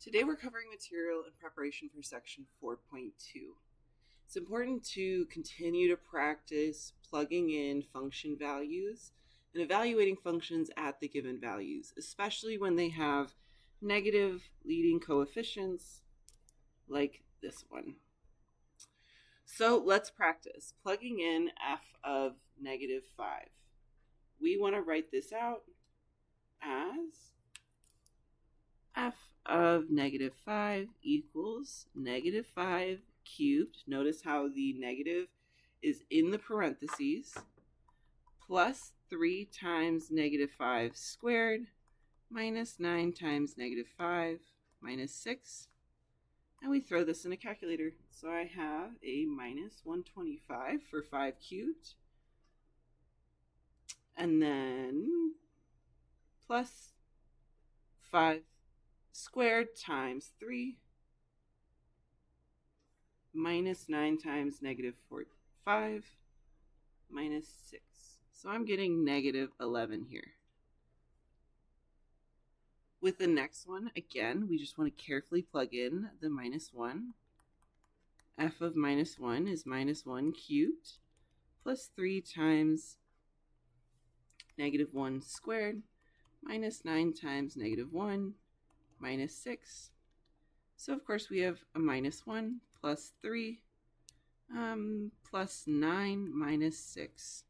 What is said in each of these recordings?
Today we're covering material in preparation for section 4.2. It's important to continue to practice plugging in function values and evaluating functions at the given values, especially when they have negative leading coefficients like this one. So let's practice plugging in f of negative 5. We want to write this out as f of negative 5 equals negative 5 cubed. Notice how the negative is in the parentheses, plus 3 times negative 5 squared minus 9 times negative 5 minus 6. And we throw this in a calculator. So I have a minus 125 for 5 cubed. And then plus 5 squared times 3 minus 9 times negative 5 minus 6. So I'm getting negative 11 here. With the next one, again, we just want to carefully plug in the minus 1. F of minus 1 is minus 1 cubed plus 3 times negative 1 squared minus 9 times negative 1 minus 6. So, of course, we have a minus 1 plus 3 plus 9 minus 6.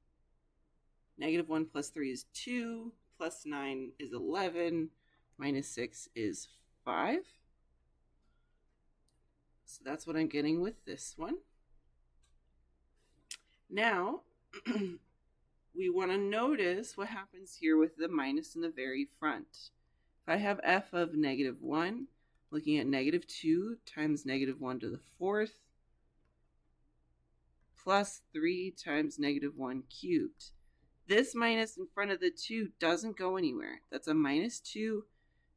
Negative 1 plus 3 is 2, plus 9 is 11, minus 6 is 5. So that's what I'm getting with this one. Now, we want to notice what happens here with the minus in the very front. If I have f of negative 1, looking at negative 2 times negative 1 to the 4th, plus 3 times negative 1 cubed. This minus in front of the 2 doesn't go anywhere. That's a minus 2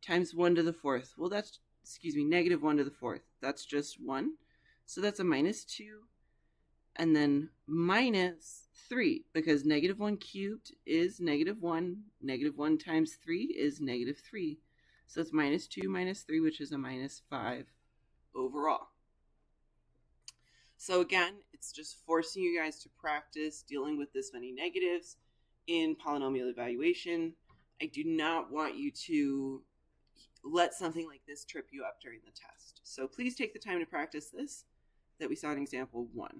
times 1 to the 4th. Well, that's, negative 1 to the 4th. That's just 1. So that's a minus 2. And then minus 3, because negative 1 cubed is negative 1. Negative 1 times 3 is negative 3. So it's minus 2 minus 3, which is a minus 5 overall. So again, it's just forcing you guys to practice dealing with this many negatives in polynomial evaluation. I do not want you to let something like this trip you up during the test. So please take the time to practice this that we saw in example 1.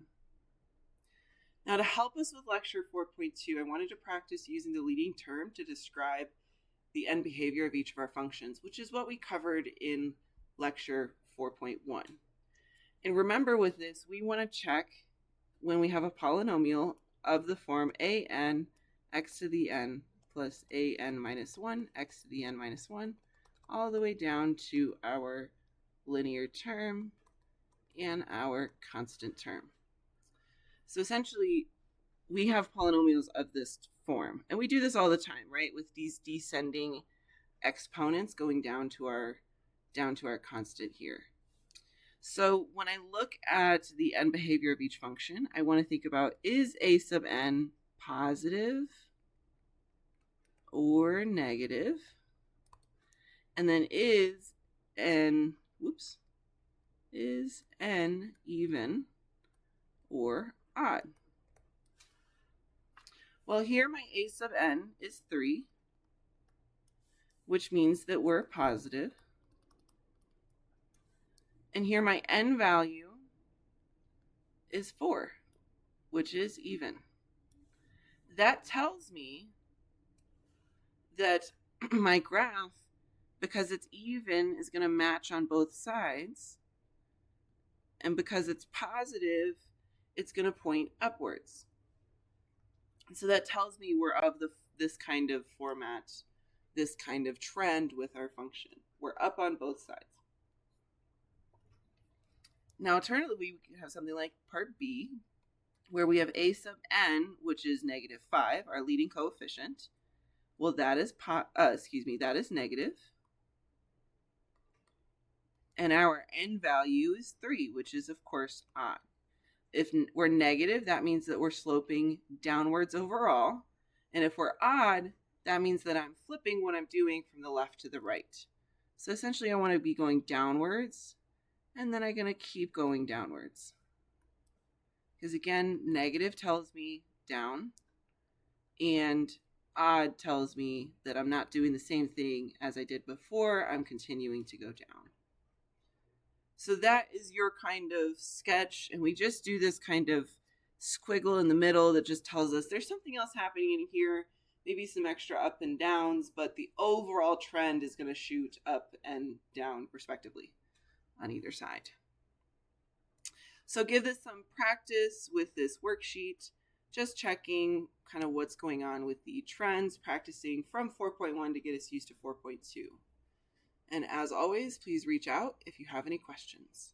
Now, to help us with lecture 4.2, I wanted to practice using the leading term to describe the end behavior of each of our functions, which is what we covered in lecture 4.1. And remember with this, we want to check when we have a polynomial of the form an x to the n plus an minus 1 x to the n minus 1 all the way down to our linear term and our constant term. So essentially, we have polynomials of this form, and we do this all the time, right? With these descending exponents going down to our constant here. So when I look at the end behavior of each function, I want to think about, is a sub n positive or negative? And then is n even or odd? Well, here my a sub n is 3, which means that we're positive. And here my n value is 4, which is even. That tells me that my graph, because it's even, is going to match on both sides. And because it's positive, it's going to point upwards. So that tells me we're of this kind of format, this kind of trend with our function. We're up on both sides. Now, alternatively, we can have something like part B, where we have a sub n, which is negative 5, our leading coefficient. Well, that is that is negative. And our n value is 3, which is, of course, odd. If we're negative, that means that we're sloping downwards overall. And if we're odd, that means that I'm flipping what I'm doing from the left to the right. So essentially I want to be going downwards, and then I'm going to keep going downwards. Because again, negative tells me down, and odd tells me that I'm not doing the same thing as I did before. I'm continuing to go down. So that is your kind of sketch, and we just do this kind of squiggle in the middle that just tells us there's something else happening in here, maybe some extra up and downs, but the overall trend is going to shoot up and down respectively on either side. So give this some practice with this worksheet, just checking kind of what's going on with the trends, practicing from 4.1 to get us used to 4.2. And as always, please reach out if you have any questions.